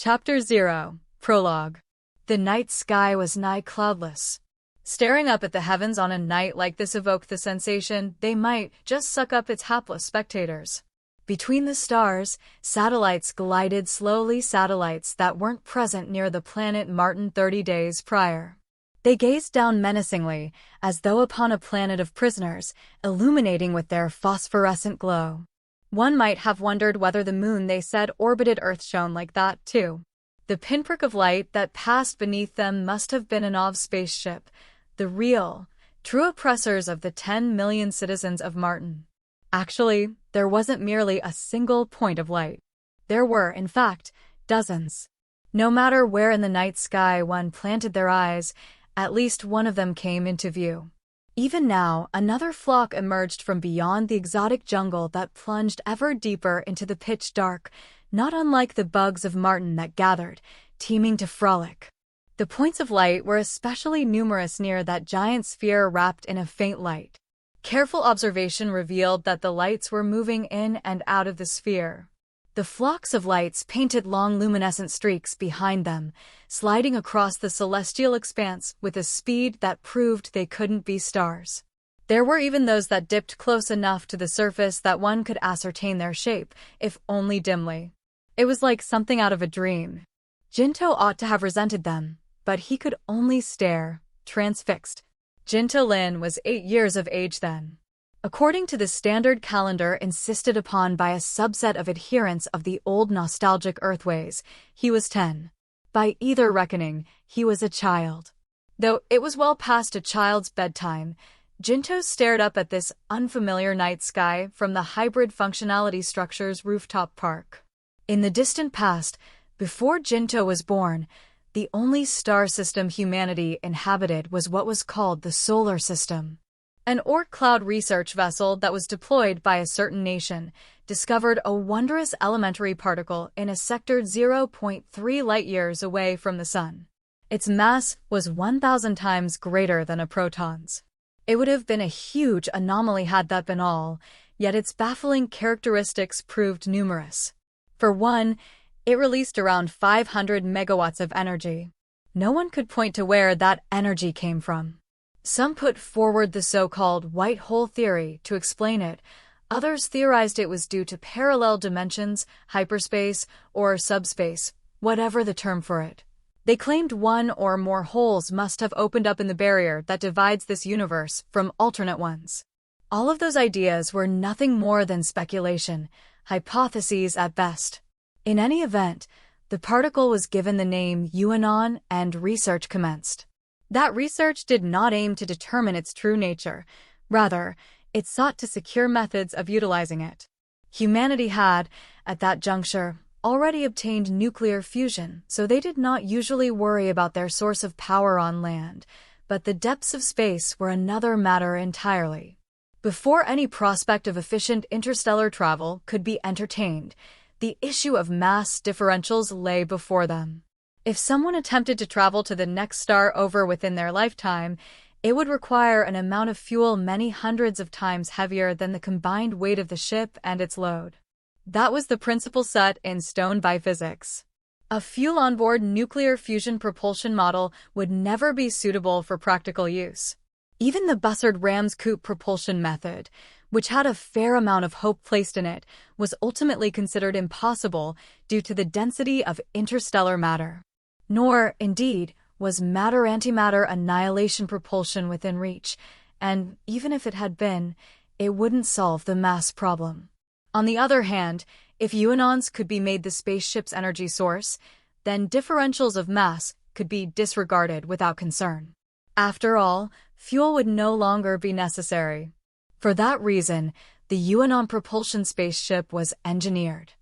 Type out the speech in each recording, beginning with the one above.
Chapter 0. Prologue. The night sky was nigh cloudless. Staring up at the heavens on a night like this evoked the sensation they might just suck up its hapless spectators. Between the stars, satellites glided slowly, satellites that weren't present near the planet Martin 30 days prior. They gazed down menacingly, as though upon a planet of prisoners, illuminating with their phosphorescent glow. One might have wondered whether the moon they said orbited Earth shone like that, too. The pinprick of light that passed beneath them must have been an OV spaceship, the real, true oppressors of the 10 million citizens of Martin. Actually, there wasn't merely a single point of light. There were, in fact, dozens. No matter where in the night sky one planted their eyes, at least one of them came into view. Even now, another flock emerged from beyond the exotic jungle that plunged ever deeper into the pitch dark, not unlike the bugs of Martin that gathered, teeming to frolic. The points of light were especially numerous near that giant sphere wrapped in a faint light. Careful observation revealed that the lights were moving in and out of the sphere. The flocks of lights painted long luminescent streaks behind them, sliding across the celestial expanse with a speed that proved they couldn't be stars. There were even those that dipped close enough to the surface that one could ascertain their shape, if only dimly. It was like something out of a dream. Jinto ought to have resented them, but he could only stare, transfixed. Jinto Lin was 8 years of age then. According to the standard calendar insisted upon by a subset of adherents of the old nostalgic Earthways, he was 10. By either reckoning, he was a child. Though it was well past a child's bedtime, Jinto stared up at this unfamiliar night sky from the hybrid functionality structure's rooftop park. In the distant past, before Jinto was born, the only star system humanity inhabited was what was called the solar system. An Oort cloud research vessel that was deployed by a certain nation discovered a wondrous elementary particle in a sector 0.3 light-years away from the Sun. Its mass was 1,000 times greater than a proton's. It would have been a huge anomaly had that been all, yet its baffling characteristics proved numerous. For one, it released around 500 megawatts of energy. No one could point to where that energy came from. Some put forward the so-called white hole theory to explain it. Others theorized it was due to parallel dimensions, hyperspace, or subspace, whatever the term for it. They claimed one or more holes must have opened up in the barrier that divides this universe from alternate ones. All of those ideas were nothing more than speculation, hypotheses at best. In any event, the particle was given the name UAnon and research commenced. That research did not aim to determine its true nature. Rather, it sought to secure methods of utilizing it. Humanity had, at that juncture, already obtained nuclear fusion, so they did not usually worry about their source of power on land, but the depths of space were another matter entirely. Before any prospect of efficient interstellar travel could be entertained, the issue of mass differentials lay before them. If someone attempted to travel to the next star over within their lifetime, it would require an amount of fuel many hundreds of times heavier than the combined weight of the ship and its load. That was the principle set in stone by physics. A fuel-on-board nuclear fusion propulsion model would never be suitable for practical use. Even the Bussard Ram's coupe propulsion method, which had a fair amount of hope placed in it, was ultimately considered impossible due to the density of interstellar matter. Nor, indeed, was matter-antimatter annihilation propulsion within reach, and even if it had been, it wouldn't solve the mass problem. On the other hand, if UAnons could be made the spaceship's energy source, then differentials of mass could be disregarded without concern. After all, fuel would no longer be necessary. For that reason, the UAnon propulsion spaceship was engineered.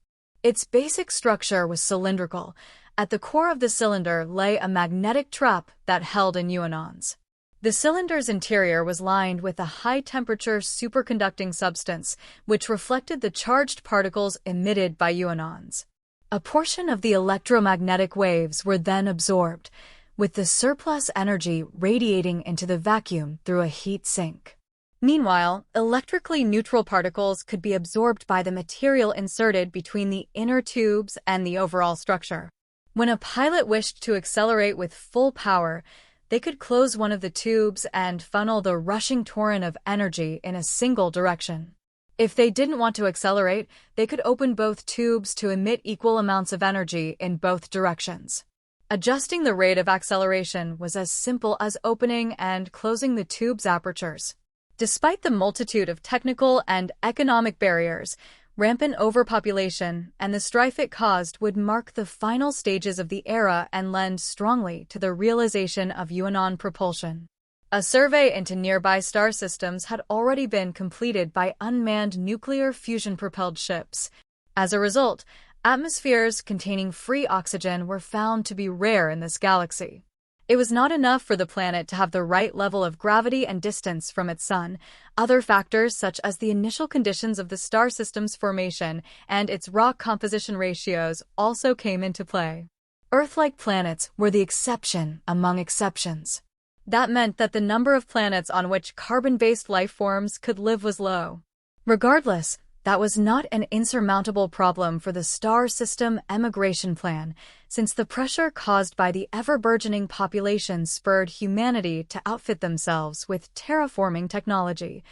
Its basic structure was cylindrical. At the core of the cylinder lay a magnetic trap that held in UAnons. The cylinder's interior was lined with a high-temperature superconducting substance, which reflected the charged particles emitted by UAnons. A portion of the electromagnetic waves were then absorbed, with the surplus energy radiating into the vacuum through a heat sink. Meanwhile, electrically neutral particles could be absorbed by the material inserted between the inner tubes and the overall structure. When a pilot wished to accelerate with full power, they could close one of the tubes and funnel the rushing torrent of energy in a single direction. If they didn't want to accelerate, they could open both tubes to emit equal amounts of energy in both directions. Adjusting the rate of acceleration was as simple as opening and closing the tube's apertures. Despite the multitude of technical and economic barriers, rampant overpopulation and the strife it caused would mark the final stages of the era and lend strongly to the realization of UAnon propulsion. A survey into nearby star systems had already been completed by unmanned nuclear fusion-propelled ships. As a result, atmospheres containing free oxygen were found to be rare in this galaxy. It was not enough for the planet to have the right level of gravity and distance from its sun. Other factors, such as the initial conditions of the star system's formation and its rock composition ratios, also came into play. Earth-like planets were the exception among exceptions. That meant that the number of planets on which carbon-based life forms could live was low. Regardless, that was not an insurmountable problem for the star system emigration plan, since the pressure caused by the ever-burgeoning population spurred humanity to outfit themselves with terraforming technology,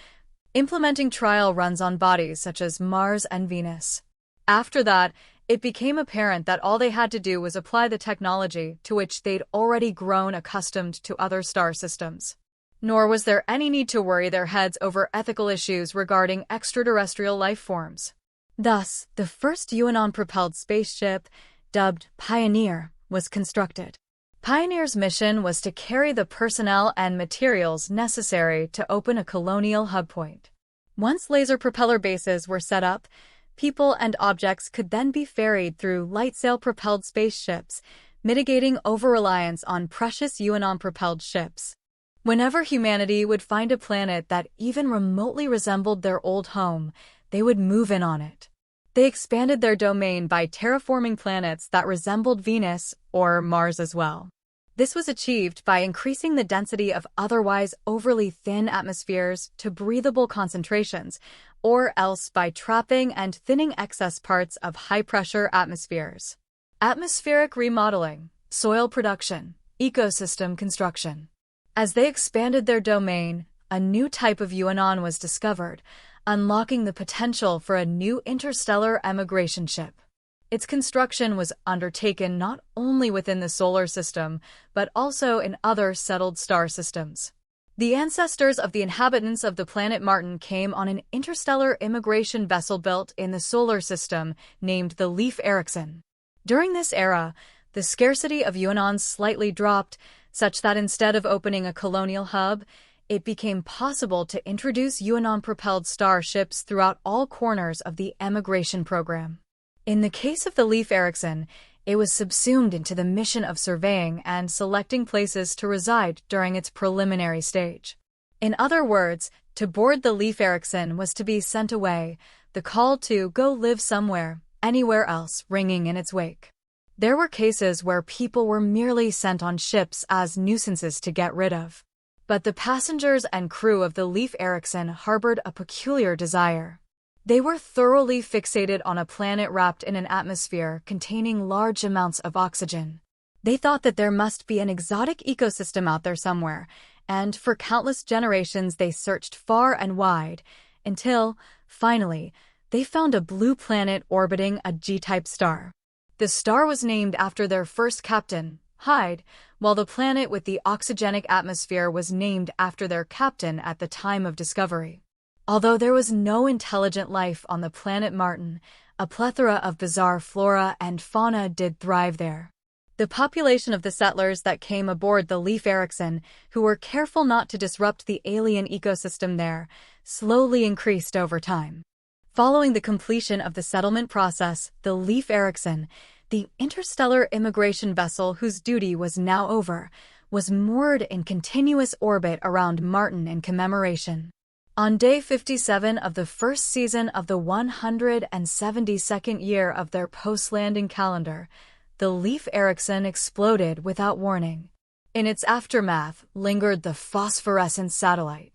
implementing trial runs on bodies such as Mars and Venus. After that, it became apparent that all they had to do was apply the technology to which they'd already grown accustomed to other star systems. Nor was there any need to worry their heads over ethical issues regarding extraterrestrial life forms. Thus, the first UAnon-propelled spaceship, dubbed Pioneer, was constructed. Pioneer's mission was to carry the personnel and materials necessary to open a colonial hub point. Once laser propeller bases were set up, people and objects could then be ferried through light sail-propelled spaceships, mitigating over-reliance on precious UAnon-propelled ships. Whenever humanity would find a planet that even remotely resembled their old home, they would move in on it. They expanded their domain by terraforming planets that resembled Venus or Mars as well. This was achieved by increasing the density of otherwise overly thin atmospheres to breathable concentrations, or else by trapping and thinning excess parts of high-pressure atmospheres. Atmospheric remodeling, soil production, ecosystem construction. As they expanded their domain, a new type of UAnon was discovered, unlocking the potential for a new interstellar emigration ship. Its construction was undertaken not only within the solar system, but also in other settled star systems. The ancestors of the inhabitants of the planet Martin came on an interstellar immigration vessel built in the solar system named the Leif Erikson. During this era, the scarcity of UAnons slightly dropped, such that instead of opening a colonial hub, it became possible to introduce UAnon-propelled starships throughout all corners of the emigration program. In the case of the Leif Erikson, it was subsumed into the mission of surveying and selecting places to reside during its preliminary stage. In other words, to board the Leif Erikson was to be sent away, the call to go live somewhere, anywhere else ringing in its wake. There were cases where people were merely sent on ships as nuisances to get rid of. But the passengers and crew of the Leif Erikson harbored a peculiar desire. They were thoroughly fixated on a planet wrapped in an atmosphere containing large amounts of oxygen. They thought that there must be an exotic ecosystem out there somewhere, and for countless generations they searched far and wide, until, finally, they found a blue planet orbiting a G-type star. The star was named after their first captain, Hyde, while the planet with the oxygenic atmosphere was named after their captain at the time of discovery. Although there was no intelligent life on the planet Martin, a plethora of bizarre flora and fauna did thrive there. The population of the settlers that came aboard the Leif Erikson, who were careful not to disrupt the alien ecosystem there, slowly increased over time. Following the completion of the settlement process, the Leif Erikson, the interstellar immigration vessel whose duty was now over, was moored in continuous orbit around Martin in commemoration. On day 57 of the first season of the 172nd year of their post-landing calendar, the Leif Erikson exploded without warning. In its aftermath lingered the phosphorescent satellite.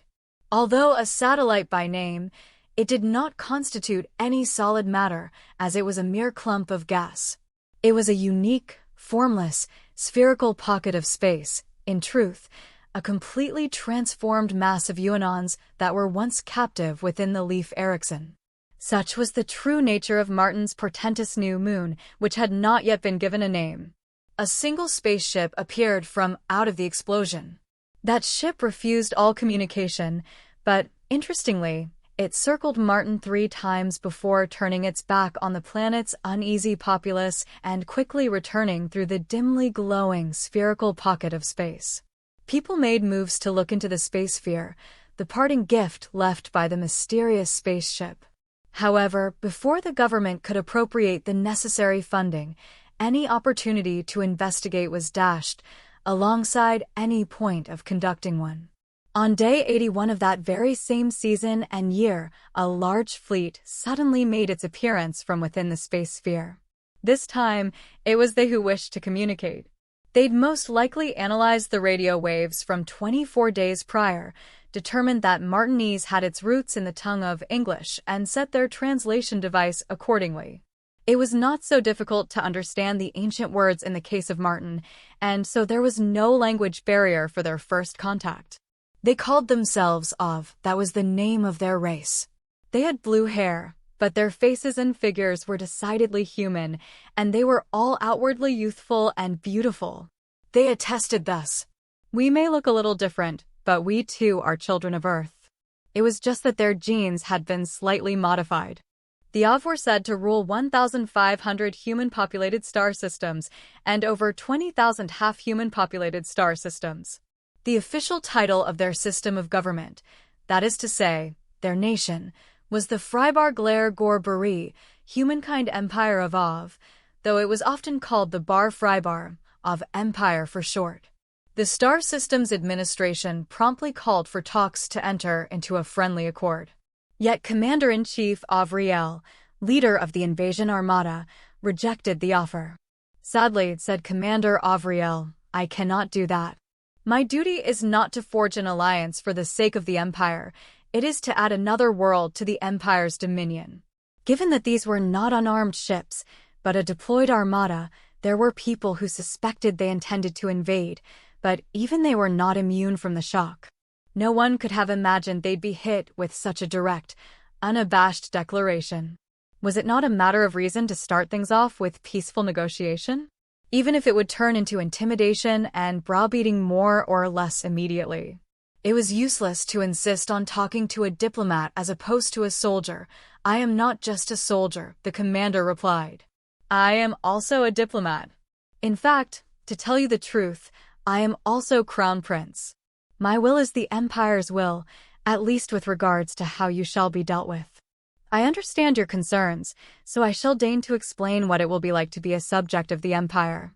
Although a satellite by name, it did not constitute any solid matter, as it was a mere clump of gas. It was a unique, formless, spherical pocket of space, in truth, a completely transformed mass of Uanons that were once captive within the Leaf Erikson. Such was the true nature of Martin's portentous new moon, which had not yet been given a name. A single spaceship appeared from out of the explosion. That ship refused all communication, but, interestingly, it circled Martin 3 times before turning its back on the planet's uneasy populace and quickly returning through the dimly glowing spherical pocket of space. People made moves to look into the spacesphere, the parting gift left by the mysterious spaceship. However, before the government could appropriate the necessary funding, any opportunity to investigate was dashed, alongside any point of conducting one. On day 81 of that very same season and year, a large fleet suddenly made its appearance from within the space sphere. This time, it was they who wished to communicate. They'd most likely analyzed the radio waves from 24 days prior, determined that Martinese had its roots in the tongue of English, and set their translation device accordingly. It was not so difficult to understand the ancient words in the case of Martin, and so there was no language barrier for their first contact. They called themselves Av, that was the name of their race. They had blue hair, but their faces and figures were decidedly human, and they were all outwardly youthful and beautiful. They attested thus: "We may look a little different, but we too are children of Earth." It was just that their genes had been slightly modified. The Av were said to rule 1,500 human-populated star systems and over 20,000 half-human-populated star systems. The official title of their system of government, that is to say, their nation, was the Freibar Glair Gor Bari, Humankind Empire of Av, though it was often called the Bar Freibar, of Empire for short. The Star Systems Administration promptly called for talks to enter into a friendly accord. Yet Commander-in-Chief Avriel, leader of the invasion armada, rejected the offer. "Sadly," said Commander Avriel, "I cannot do that. My duty is not to forge an alliance for the sake of the Empire, it is to add another world to the Empire's dominion." Given that these were not unarmed ships, but a deployed armada, there were people who suspected they intended to invade, but even they were not immune from the shock. No one could have imagined they'd be hit with such a direct, unabashed declaration. Was it not a matter of reason to start things off with peaceful negotiation? Even if it would turn into intimidation and browbeating more or less immediately. It was useless to insist on talking to a diplomat as opposed to a soldier. "I am not just a soldier," the commander replied. "I am also a diplomat. In fact, to tell you the truth, I am also Crown Prince. My will is the Empire's will, at least with regards to how you shall be dealt with. I understand your concerns, so I shall deign to explain what it will be like to be a subject of the Empire.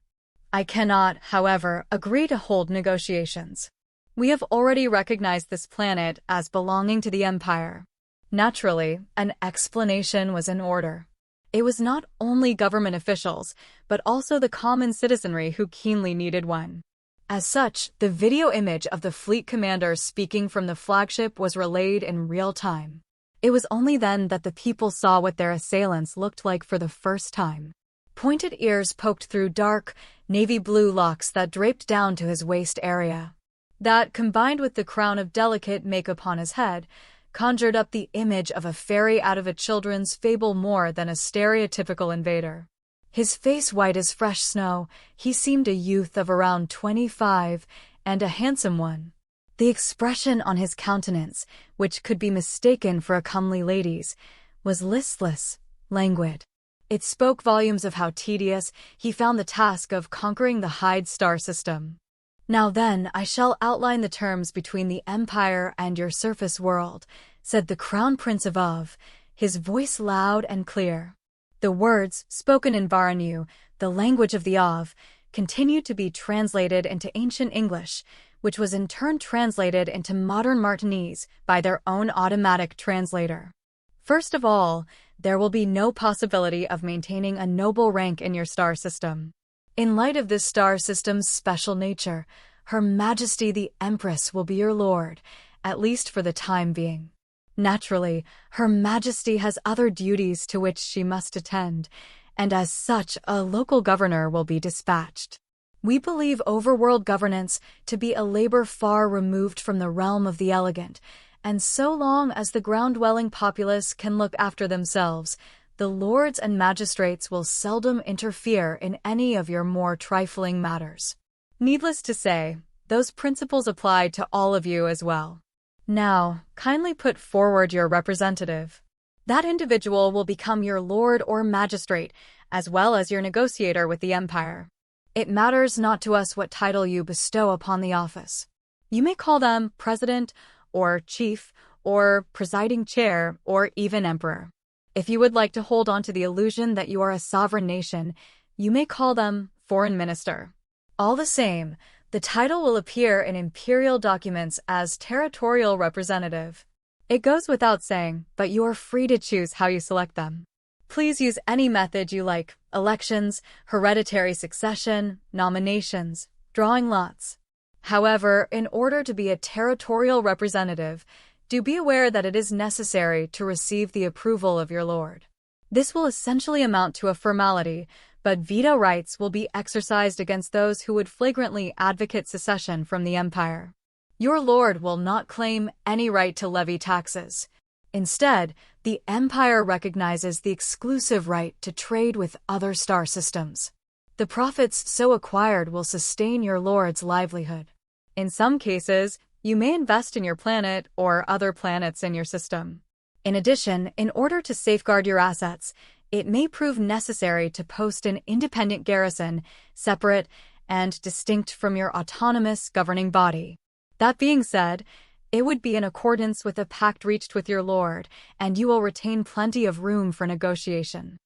I cannot, however, agree to hold negotiations. We have already recognized this planet as belonging to the Empire." Naturally, an explanation was in order. It was not only government officials, but also the common citizenry who keenly needed one. As such, the video image of the fleet commander speaking from the flagship was relayed in real time. It was only then that the people saw what their assailants looked like for the first time. Pointed ears poked through dark, navy blue locks that draped down to his waist area. That, combined with the crown of delicate makeup on his head, conjured up the image of a fairy out of a children's fable more than a stereotypical invader. His face white as fresh snow, he seemed a youth of around 25, and a handsome one. The expression on his countenance, which could be mistaken for a comely lady's, was listless, languid. It spoke volumes of how tedious he found the task of conquering the Hyde star system. "Now then, I shall outline the terms between the Empire and your surface world," said the Crown Prince of Av, his voice loud and clear. The words, spoken in Varanu, the language of the Av, continued to be translated into ancient English, which was in turn translated into modern Martinese by their own automatic translator. "First of all, there will be no possibility of maintaining a noble rank in your star system. In light of this star system's special nature, Her Majesty the Empress will be your lord, at least for the time being. Naturally, Her Majesty has other duties to which she must attend, and as such, a local governor will be dispatched. We believe overworld governance to be a labor far removed from the realm of the elegant, and so long as the ground-dwelling populace can look after themselves, the lords and magistrates will seldom interfere in any of your more trifling matters. Needless to say, those principles apply to all of you as well. Now, kindly put forward your representative. That individual will become your lord or magistrate, as well as your negotiator with the empire. It matters not to us what title you bestow upon the office. You may call them president, or chief, or presiding chair, or even emperor. If you would like to hold on to the illusion that you are a sovereign nation, you may call them foreign minister. All the same, the title will appear in imperial documents as territorial representative. It goes without saying, but you are free to choose how you select them. Please use any method you like: elections, hereditary succession, nominations, drawing lots. However, in order to be a territorial representative, do be aware that it is necessary to receive the approval of your lord. This will essentially amount to a formality, but veto rights will be exercised against those who would flagrantly advocate secession from the empire. Your lord will not claim any right to levy taxes. Instead, the empire recognizes the exclusive right to trade with other star systems. The profits so acquired will sustain your lord's livelihood. In some cases, you may invest in your planet or other planets in your system. In addition, in order to safeguard your assets, it may prove necessary to post an independent garrison, separate and distinct from your autonomous governing body. That being said, it would be in accordance with a pact reached with your lord, and you will retain plenty of room for negotiation.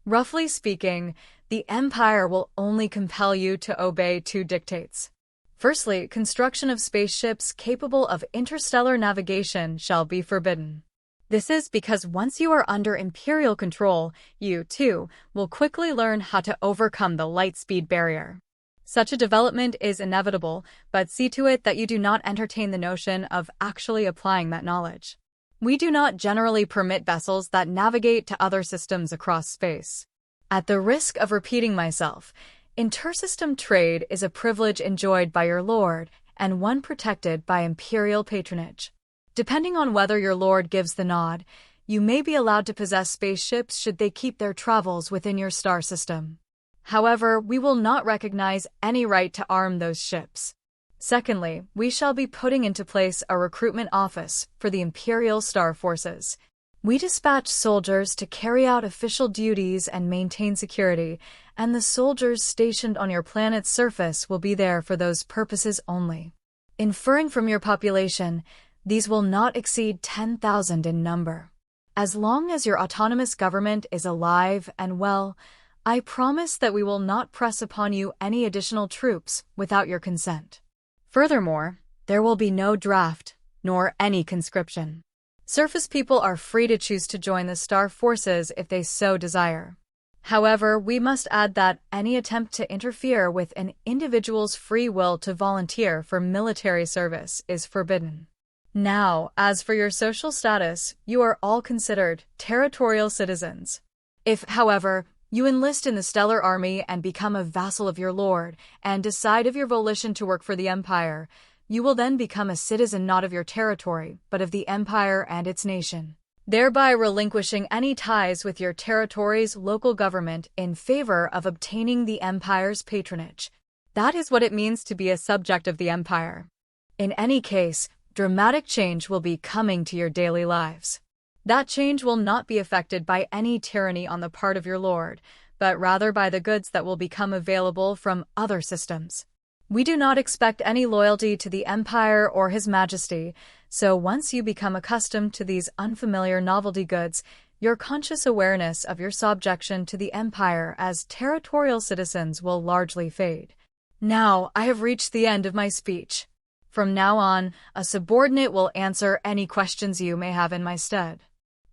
Roughly speaking, the empire will only compel you to obey two dictates. Firstly, construction of spaceships capable of interstellar navigation shall be forbidden. This is because once you are under imperial control, you, too, will quickly learn how to overcome the light speed barrier. Such a development is inevitable, but see to it that you do not entertain the notion of actually applying that knowledge. We do not generally permit vessels that navigate to other systems across space. At the risk of repeating myself, intersystem trade is a privilege enjoyed by your lord and one protected by imperial patronage. Depending on whether your lord gives the nod, you may be allowed to possess spaceships should they keep their travels within your star system. However, we will not recognize any right to arm those ships. Secondly, we shall be putting into place a recruitment office for the Imperial Star Forces. We dispatch soldiers to carry out official duties and maintain security, and the soldiers stationed on your planet's surface will be there for those purposes only. Inferring from your population, these will not exceed 10,000 in number. As long as your autonomous government is alive and well, I promise that we will not press upon you any additional troops without your consent. Furthermore, there will be no draft, nor any conscription. Surface people are free to choose to join the star forces if they so desire. However, we must add that any attempt to interfere with an individual's free will to volunteer for military service is forbidden. Now, as for your social status, you are all considered territorial citizens. If, however, you enlist in the Stellar Army and become a vassal of your lord, and decide of your volition to work for the Empire, you will then become a citizen not of your territory, but of the Empire and its nation, thereby relinquishing any ties with your territory's local government in favor of obtaining the Empire's patronage. That is what it means to be a subject of the Empire. In any case, dramatic change will be coming to your daily lives. That change will not be affected by any tyranny on the part of your lord, but rather by the goods that will become available from other systems. We do not expect any loyalty to the Empire or His Majesty, so once you become accustomed to these unfamiliar novelty goods, your conscious awareness of your subjection to the Empire as territorial citizens will largely fade. Now, I have reached the end of my speech. From now on, a subordinate will answer any questions you may have in my stead.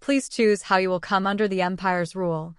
Please choose how you will come under the Empire's rule,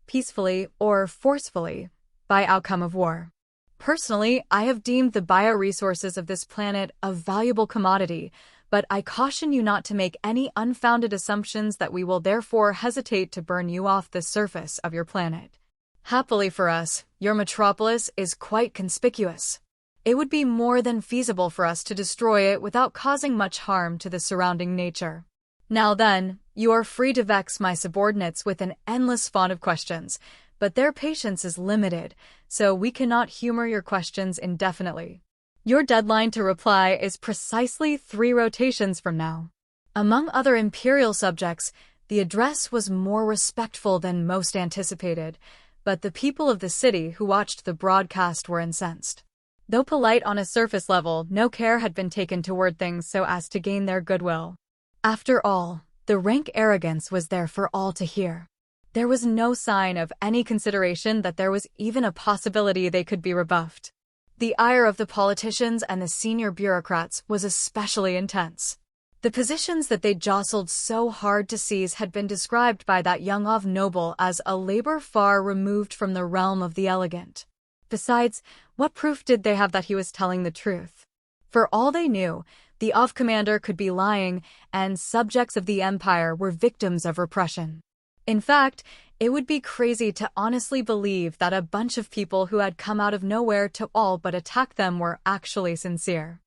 peacefully or forcefully, by outcome of war. Personally, I have deemed the bioresources of this planet a valuable commodity, but I caution you not to make any unfounded assumptions that we will therefore hesitate to burn you off the surface of your planet. Happily for us, your metropolis is quite conspicuous. It would be more than feasible for us to destroy it without causing much harm to the surrounding nature. Now then, you are free to vex my subordinates with an endless font of questions, but their patience is limited, so we cannot humor your questions indefinitely. Your deadline to reply is precisely 3 rotations from now. Among other imperial subjects, the address was more respectful than most anticipated, but the people of the city who watched the broadcast were incensed. Though polite on a surface level, no care had been taken to word things so as to gain their goodwill. After all, the rank arrogance was there for all to hear. There was no sign of any consideration that there was even a possibility they could be rebuffed. The ire of the politicians and the senior bureaucrats was especially intense. The positions that they jostled so hard to seize had been described by that young noble as a labor far removed from the realm of the elegant. Besides, what proof did they have that he was telling the truth? For all they knew, the commander could be lying, and subjects of the empire were victims of repression. In fact, it would be crazy to honestly believe that a bunch of people who had come out of nowhere to all but attack them were actually sincere.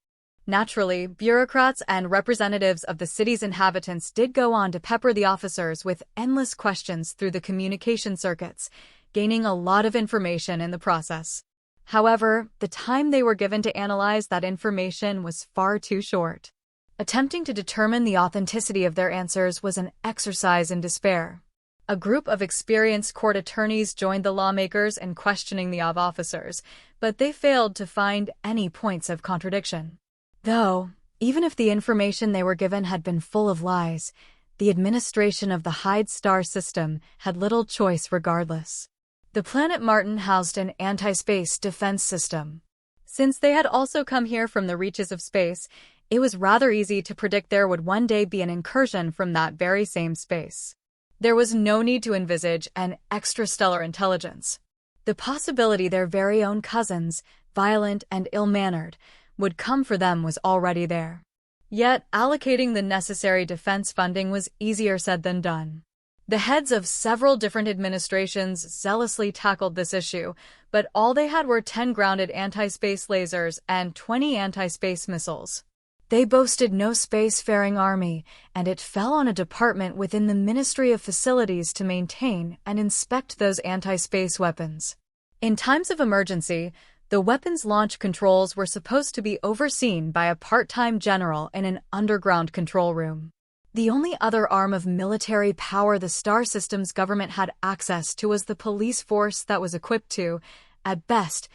Naturally, bureaucrats and representatives of the city's inhabitants did go on to pepper the officers with endless questions through the communication circuits, gaining a lot of information in the process. However, the time they were given to analyze that information was far too short. Attempting to determine the authenticity of their answers was an exercise in despair. A group of experienced court attorneys joined the lawmakers in questioning the officers, but they failed to find any points of contradiction. Though, even if the information they were given had been full of lies, the administration of the Hyde Star system had little choice regardless. The planet Martin housed an anti-space defense system. Since they had also come here from the reaches of space, it was rather easy to predict there would one day be an incursion from that very same space. There was no need to envisage an extrastellar intelligence. The possibility their very own cousins, violent and ill-mannered, would come for them was already there. Yet, allocating the necessary defense funding was easier said than done. The heads of several different administrations zealously tackled this issue, but all they had were 10 grounded anti-space lasers and 20 anti-space missiles. They boasted no spacefaring army, and it fell on a department within the Ministry of Facilities to maintain and inspect those anti-space weapons. In times of emergency, the weapons launch controls were supposed to be overseen by a part-time general in an underground control room. The only other arm of military power the Star System's government had access to was the police force that was equipped to, at best,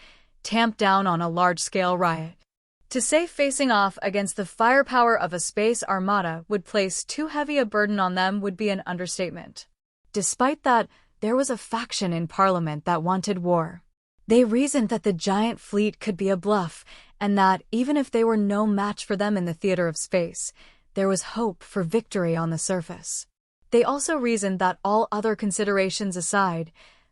tamp down on a large-scale riot. To say facing off against the firepower of a space armada would place too heavy a burden on them would be an understatement. Despite that, there was a faction in Parliament that wanted war. They reasoned that the giant fleet could be a bluff, and that, even if they were no match for them in the theater of space, there was hope for victory on the surface. They also reasoned that all other considerations aside,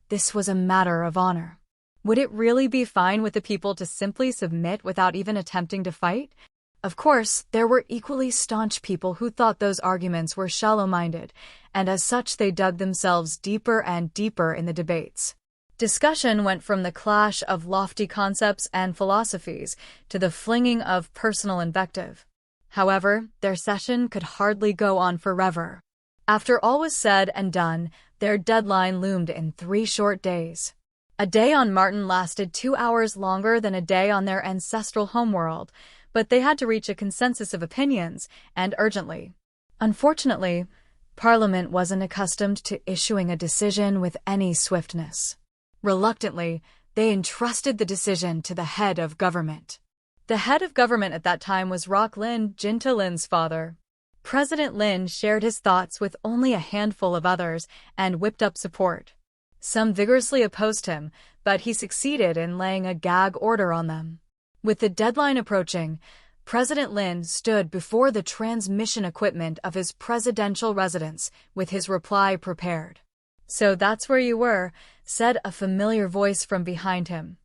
this was a matter of honor. Would it really be fine with the people to simply submit without even attempting to fight? Of course, there were equally staunch people who thought those arguments were shallow-minded, and as such they dug themselves deeper and deeper in the debates. Discussion went from the clash of lofty concepts and philosophies to the flinging of personal invective. However, their session could hardly go on forever. After all was said and done, their deadline loomed in 3 short days. A day on Martin lasted 2 hours longer than a day on their ancestral homeworld, but they had to reach a consensus of opinions, and urgently. Unfortunately, Parliament wasn't accustomed to issuing a decision with any swiftness. Reluctantly, they entrusted the decision to the head of government. The head of government at that time was Rock Lin, Jinta Lin's father. President Lin shared his thoughts with only a handful of others and whipped up support. Some vigorously opposed him, but he succeeded in laying a gag order on them. With the deadline approaching, President Lin stood before the transmission equipment of his presidential residence with his reply prepared. "So that's where you were," said a familiar voice from behind him.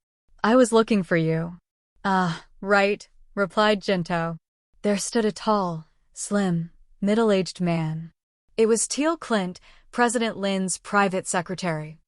"I was looking for you." "Ah, right," replied Jinto. There stood a tall, slim, middle-aged man. It was Teal Clint, President Lin's private secretary.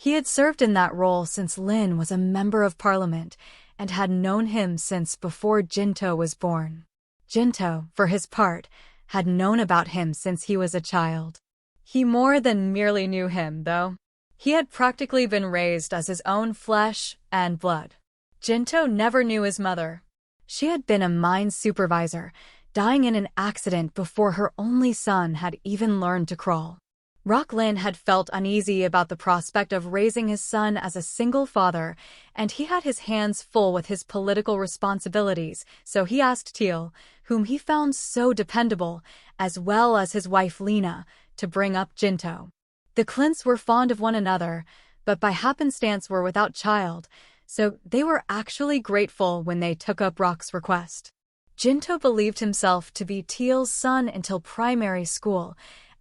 He had served in that role since Lin was a member of parliament and had known him since before Jinto was born. Jinto, for his part, had known about him since he was a child. He more than merely knew him, though. He had practically been raised as his own flesh and blood. Jinto never knew his mother. She had been a mine supervisor, dying in an accident before her only son had even learned to crawl. Rock Lin had felt uneasy about the prospect of raising his son as a single father, and he had his hands full with his political responsibilities, so he asked Teal, whom he found so dependable, as well as his wife Lena, to bring up Jinto. The Clints were fond of one another, but by happenstance were without child, so they were actually grateful when they took up Rock's request. Jinto believed himself to be Teal's son until primary school,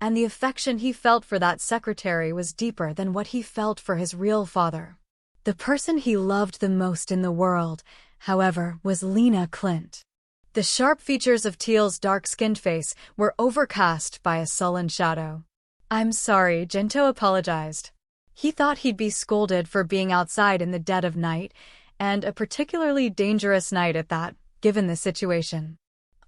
and the affection he felt for that secretary was deeper than what he felt for his real father. The person he loved the most in the world, however, was Lena Clint. The sharp features of Teal's dark-skinned face were overcast by a sullen shadow. "I'm sorry," Jinto apologized. He thought he'd be scolded for being outside in the dead of night, and a particularly dangerous night at that, given the situation.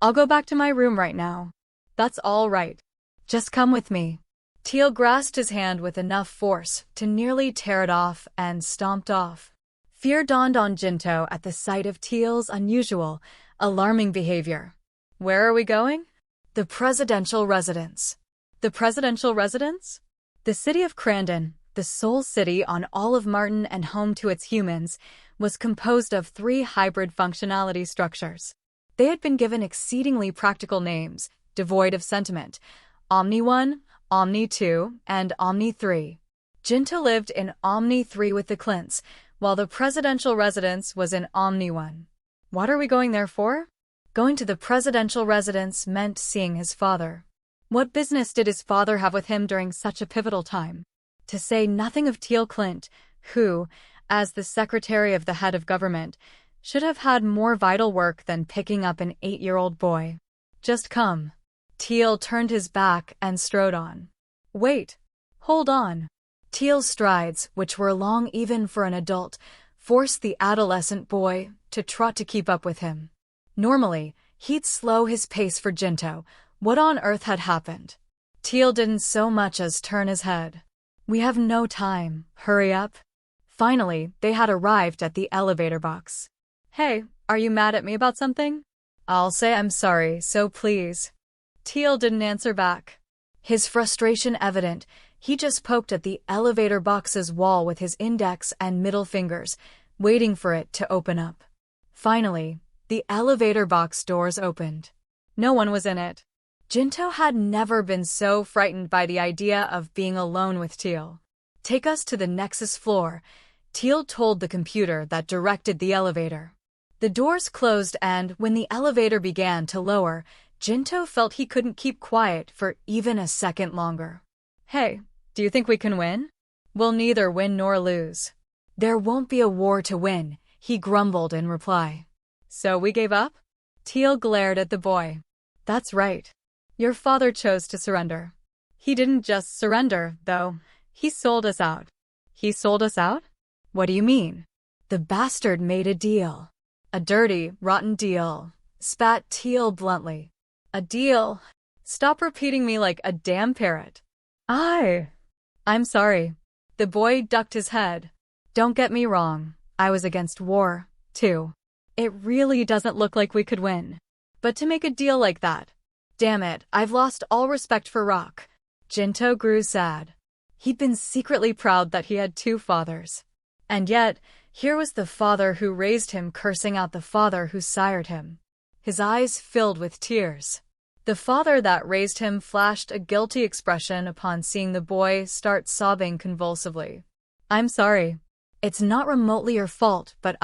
"I'll go back to my room right now." "That's all right. Just come with me." Teal grasped his hand with enough force to nearly tear it off and stomped off. Fear dawned on Jinto at the sight of Teal's unusual, alarming behavior. "Where are we going?" "The presidential residence." "The presidential residence?" The city of Crandon, the sole city on all of Martin and home to its humans, was composed of 3 hybrid functionality structures. They had been given exceedingly practical names, devoid of sentiment: Omni 1, Omni 2, and Omni 3. Jinto lived in Omni 3 with the Clints, while the presidential residence was in Omni 1. What are we going there for? Going to the presidential residence meant seeing his father. What business did his father have with him during such a pivotal time? To say nothing of Teal Clint, who, as the secretary of the head of government, should have had more vital work than picking up an 8-year-old boy. "Just come." Teal turned his back and strode on. "Wait. Hold on." Teal's strides, which were long even for an adult, forced the adolescent boy to trot to keep up with him. Normally, he'd slow his pace for Jinto. What on earth had happened? Teal didn't so much as turn his head. "We have no time. Hurry up." Finally, they had arrived at the elevator box. "Hey, are you mad at me about something?" "I'll say I'm sorry, so please." Teal didn't answer back. His frustration evident, he just poked at the elevator box's wall with his index and middle fingers, waiting for it to open up. Finally, the elevator box doors opened. No one was in it. Jinto had never been so frightened by the idea of being alone with Teal. "Take us to the Nexus floor," Teal told the computer that directed the elevator. The doors closed, and when the elevator began to lower, Jinto felt he couldn't keep quiet for even a second longer. "Hey, do you think we can win?" "We'll neither win nor lose." "There won't be a war to win," he grumbled in reply. "So we gave up?" Teal glared at the boy. "That's right. Your father chose to surrender." "He didn't just surrender, though. He sold us out." "He sold us out? What do you mean?" "The bastard made a deal." "A dirty, rotten deal," spat Teal bluntly. "A deal? Stop repeating me like a damn parrot." I'm sorry." The boy ducked his head. "Don't get me wrong. I was against war, too. It really doesn't look like we could win. But to make a deal like that, damn it, I've lost all respect for Rock." Jinto grew sad. He'd been secretly proud that he had 2 fathers. And yet, here was the father who raised him cursing out the father who sired him. His eyes filled with tears. The father that raised him flashed a guilty expression upon seeing the boy start sobbing convulsively. "I'm sorry. It's not remotely your fault, but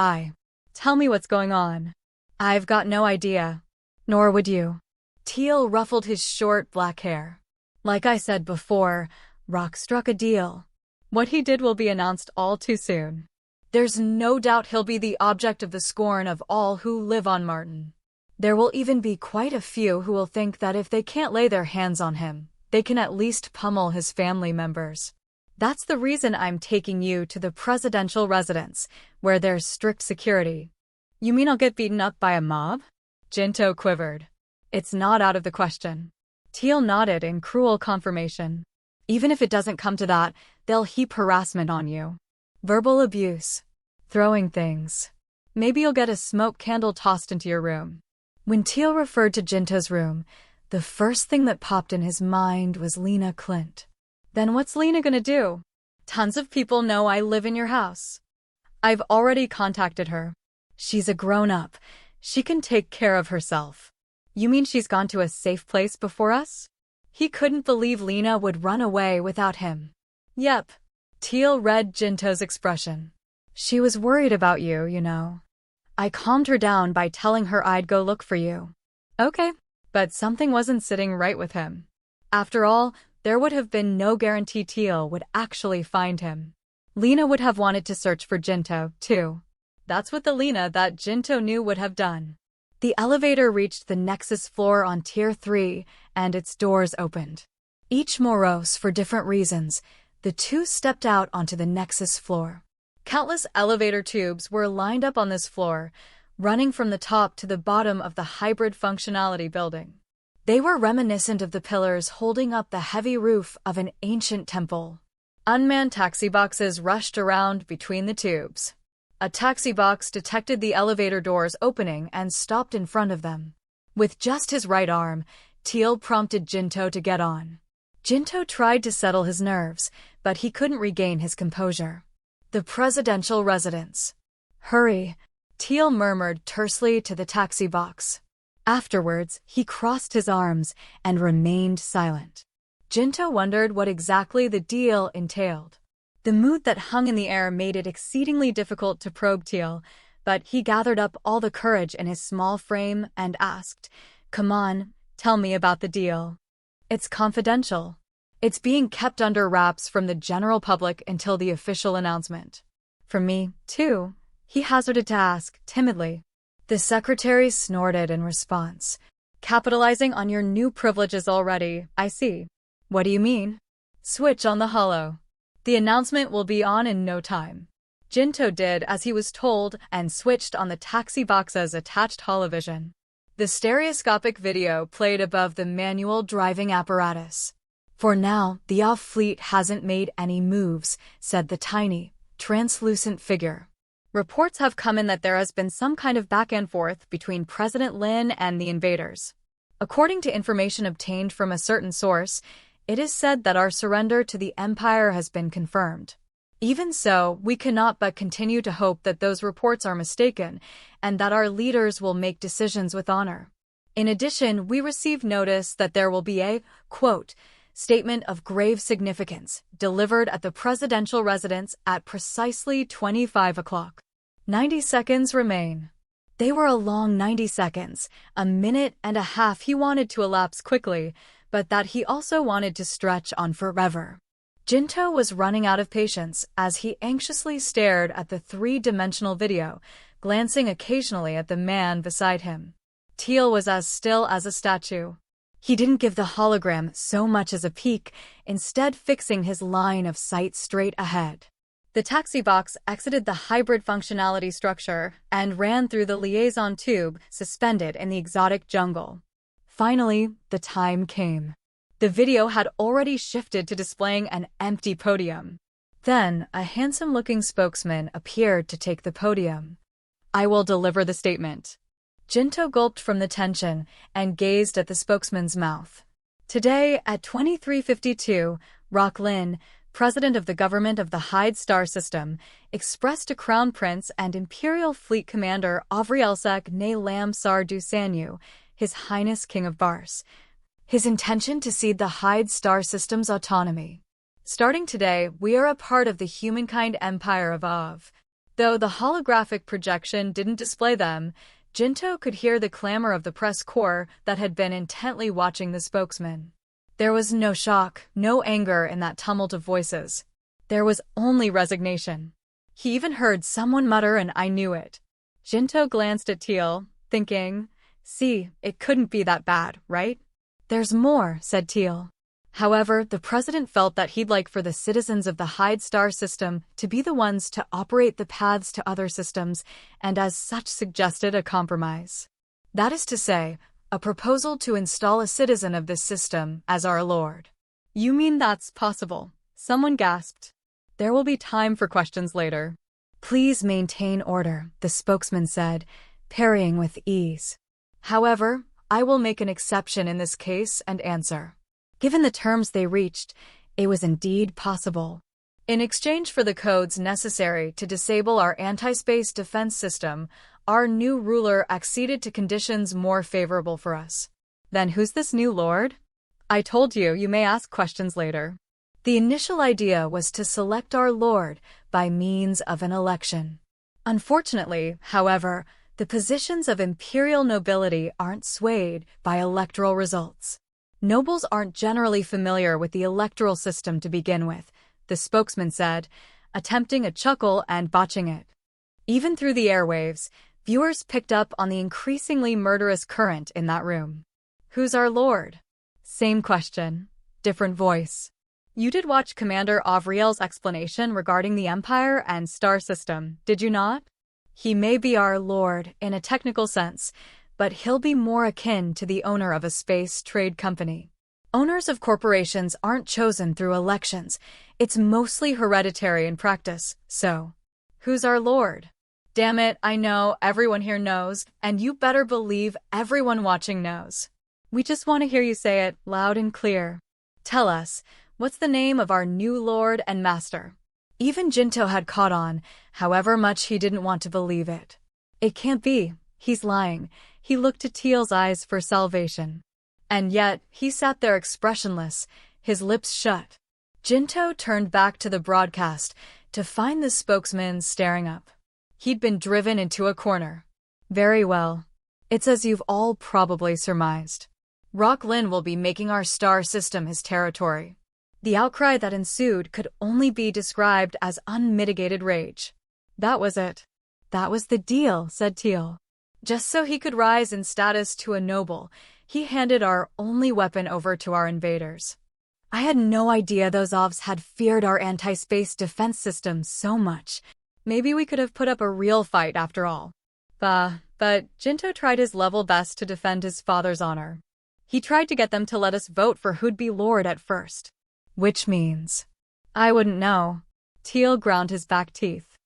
Tell me what's going on." "I've got no idea. Nor would you." Teal ruffled his short black hair. "Like I said before, Rock struck a deal. What he did will be announced all too soon. There's no doubt he'll be the object of the scorn of all who live on Martin. There will even be quite a few who will think that if they can't lay their hands on him, they can at least pummel his family members. That's the reason I'm taking you to the presidential residence, where there's strict security. You mean I'll get beaten up by a mob? Jinto quivered. It's not out of the question. Teal nodded in cruel confirmation. Even if it doesn't come to that, they'll heap harassment on you. Verbal abuse. Throwing things. Maybe you'll get a smoke candle tossed into your room. When Teal referred to Jinto's room, the first thing that popped in his mind was Lena Clint. Then what's Lena gonna do? Tons of people know I live in your house. I've already contacted her. She's a grown-up. She can take care of herself. You mean she's gone to a safe place before us? He couldn't believe Lena would run away without him. Yep. Teal read Jinto's expression. She was worried about you, you know. I calmed her down by telling her I'd go look for you. Okay. But something wasn't sitting right with him. After all, there would have been no guarantee Teal would actually find him. Lena would have wanted to search for Jinto, too. That's what the Lena that Jinto knew would have done. The elevator reached the Nexus floor on Tier 3, and its doors opened. Each morose for different reasons, the two stepped out onto the Nexus floor. Countless elevator tubes were lined up on this floor, running from the top to the bottom of the hybrid functionality building. They were reminiscent of the pillars holding up the heavy roof of an ancient temple. Unmanned taxi boxes rushed around between the tubes. A taxi box detected the elevator doors opening and stopped in front of them. With just his right arm, Teal prompted Jinto to get on. Jinto tried to settle his nerves, but he couldn't regain his composure. The presidential residence. Hurry, Teal murmured tersely to the taxi box. Afterwards, he crossed his arms and remained silent. Jinto wondered what exactly the deal entailed. The mood that hung in the air made it exceedingly difficult to probe Teal, but he gathered up all the courage in his small frame and asked, "Come on, tell me about the deal." "It's confidential. It's being kept under wraps from the general public until the official announcement." "From me, too," he hazarded to ask, timidly. The secretary snorted in response. "Capitalizing on your new privileges already, I see." "What do you mean?" "Switch on the holo. The announcement will be on in no time." Jinto did as he was told and switched on the taxi box's attached holovision. The stereoscopic video played above the manual driving apparatus. "For now, the off fleet hasn't made any moves," said the tiny, translucent figure. "Reports have come in that there has been some kind of back and forth between President Lin and the invaders. According to information obtained from a certain source, it is said that our surrender to the Empire has been confirmed. Even so, we cannot but continue to hope that those reports are mistaken and that our leaders will make decisions with honor. In addition, we receive notice that there will be a, quote, statement of grave significance delivered at the presidential residence at precisely 25 o'clock. 90 seconds remain." They were a long 90 seconds, a minute and a half he wanted to elapse quickly, but that he also wanted to stretch on forever. Jinto was running out of patience as he anxiously stared at the three-dimensional video, glancing occasionally at the man beside him. Teal was as still as a statue. He didn't give the hologram so much as a peek, instead fixing his line of sight straight ahead. The taxi box exited the hybrid functionality structure and ran through the liaison tube suspended in the exotic jungle. Finally, the time came. The video had already shifted to displaying an empty podium. Then, a handsome-looking spokesman appeared to take the podium. "I will deliver the statement." Jinto gulped from the tension and gazed at the spokesman's mouth. Today, at 23:52, Rock Lin, president of the government of the Hyde Star System, expressed to Crown Prince and Imperial Fleet Commander Avrielsek Ne Lam Sar Du Sanyu, His Highness King of Bars, his intention to cede the Hyde Star System's autonomy. Starting today, we are a part of the humankind empire of Av. Though the holographic projection didn't display them, Jinto could hear the clamor of the press corps that had been intently watching the spokesman. There was no shock, no anger in that tumult of voices. There was only resignation. He even heard someone mutter an "I knew it." Jinto glanced at Teal, thinking, "See, it couldn't be that bad, right?" "There's more," said Teal. However, the president felt that he'd like for the citizens of the Hyde star system to be the ones to operate the paths to other systems, and as such suggested a compromise. That is to say, a proposal to install a citizen of this system as our lord. You mean that's possible? Someone gasped. There will be time for questions later. Please maintain order, the spokesman said, parrying with ease. However, I will make an exception in this case and answer. Given the terms they reached, it was indeed possible. In exchange for the codes necessary to disable our anti-space defense system, our new ruler acceded to conditions more favorable for us. Then who's this new lord? I told you, you may ask questions later. The initial idea was to select our lord by means of an election. Unfortunately, however, the positions of imperial nobility aren't swayed by electoral results. Nobles aren't generally familiar with the electoral system to begin with, the spokesman said, attempting a chuckle and botching it. Even through the airwaves, viewers picked up on the increasingly murderous current in that room. Who's our lord? Same question, different voice. You did watch Commander Avriel's explanation regarding the Empire and star system, did you not? He may be our lord in a technical sense, but he'll be more akin to the owner of a space trade company. Owners of corporations aren't chosen through elections. It's mostly hereditary in practice, so. Who's our lord? Damn it, I know, everyone here knows, and you better believe everyone watching knows. We just want to hear you say it loud and clear. Tell us, what's the name of our new lord and master? Even Jinto had caught on, however much he didn't want to believe it. It can't be, he's lying. He looked to Teal's eyes for salvation. And yet, he sat there expressionless, his lips shut. Jinto turned back to the broadcast to find the spokesman staring up. He'd been driven into a corner. Very well. It's as you've all probably surmised. Rock Lin will be making our star system his territory. The outcry that ensued could only be described as unmitigated rage. That was it. That was the deal, said Teal. Just so he could rise in status to a noble, he handed our only weapon over to our invaders. I had no idea those Ovs had feared our anti-space defense system so much. Maybe we could have put up a real fight after all. But Jinto tried his level best to defend his father's honor. He tried to get them to let us vote for who'd be lord at first. Which means, I wouldn't know. Teal ground his back teeth.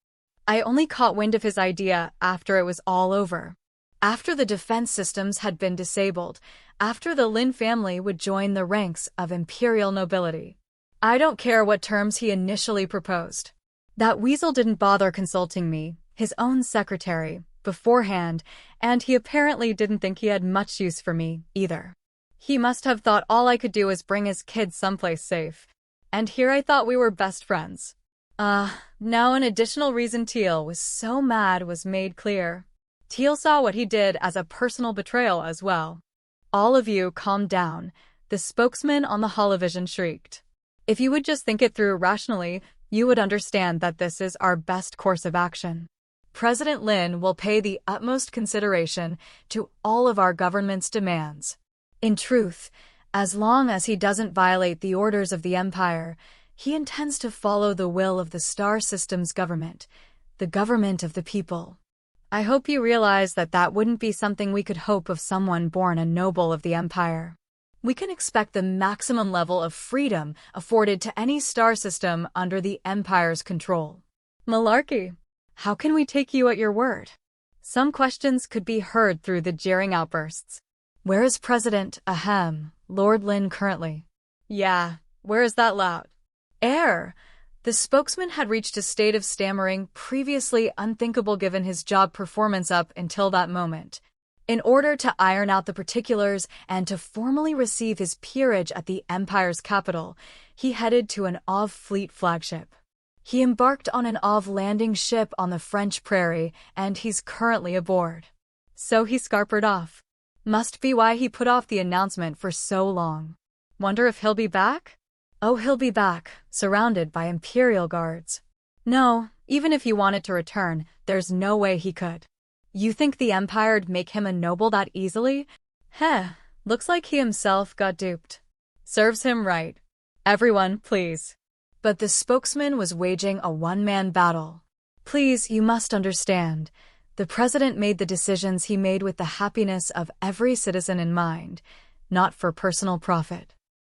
I only caught wind of his idea after it was all over. After the defense systems had been disabled, after the Lin family would join the ranks of imperial nobility. I don't care what terms he initially proposed. That weasel didn't bother consulting me, his own secretary, beforehand, and he apparently didn't think he had much use for me, either. He must have thought all I could do was bring his kids someplace safe. And here I thought we were best friends. Now an additional reason Teal was so mad was made clear. Teal saw what he did as a personal betrayal as well. All of you calm down, the spokesman on the holovision shrieked. If you would just think it through rationally, you would understand that this is our best course of action. President Lin will pay the utmost consideration to all of our government's demands. In truth, as long as he doesn't violate the orders of the Empire, he intends to follow the will of the star system's government, the government of the people. I hope you realize that that wouldn't be something we could hope of someone born a noble of the Empire. We can expect the maximum level of freedom afforded to any star system under the Empire's control. Malarkey. How can we take you at your word? Some questions could be heard through the jeering outbursts. Where is President, Lord Lin currently? Yeah, where is that lout? Air. The spokesman had reached a state of stammering previously unthinkable given his job performance up until that moment. In order to iron out the particulars and to formally receive his peerage at the Empire's capital, he headed to an OV fleet flagship. He embarked on an OV landing ship on the French prairie, and he's currently aboard. So he scarpered off. Must be why he put off the announcement for so long. Wonder if he'll be back? Oh, he'll be back, surrounded by Imperial guards. No, even if he wanted to return, there's no way he could. You think the Empire'd make him a noble that easily? Heh, looks like he himself got duped. Serves him right. Everyone, please. But the spokesman was waging a one-man battle. Please, you must understand. The president made the decisions he made with the happiness of every citizen in mind, not for personal profit.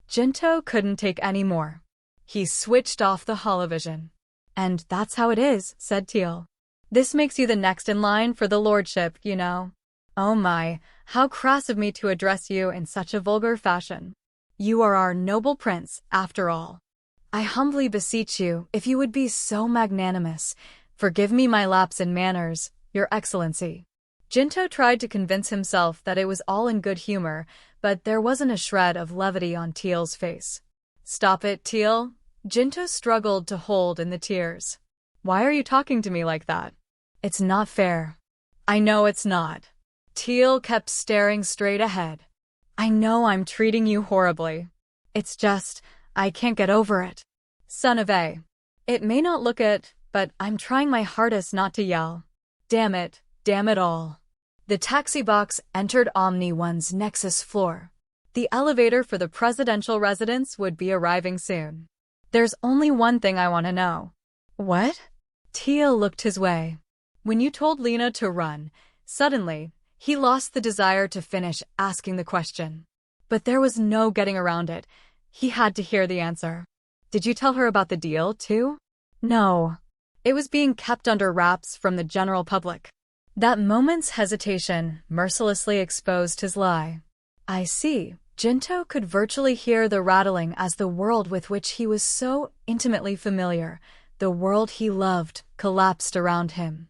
Jinto couldn't take any more. He switched off the holovision. And that's how it is, said Teal. This makes you the next in line for the lordship, you know. Oh my, how crass of me to address you in such a vulgar fashion. You are our noble prince, after all. I humbly beseech you, if you would be so magnanimous, forgive me my lapse in manners, your excellency. Jinto tried to convince himself that it was all in good humor, but there wasn't a shred of levity on Teal's face. Stop it, Teal. Jinto struggled to hold in the tears. Why are you talking to me like that? It's not fair. I know it's not. Teal kept staring straight ahead. I know I'm treating you horribly. It's just, I can't get over it. Son of a. It may not look it, but I'm trying my hardest not to yell. Damn it all. The taxi box entered Omni 1's Nexus floor. The elevator for the presidential residence would be arriving soon. There's only one thing I want to know. What? Teal looked his way. When you told Lena to run, suddenly, he lost the desire to finish asking the question. But there was no getting around it. He had to hear the answer. Did you tell her about the deal, too? No. It was being kept under wraps from the general public. That moment's hesitation mercilessly exposed his lie. I see. Jinto could virtually hear the rattling as the world with which he was so intimately familiar, the world he loved, collapsed around him.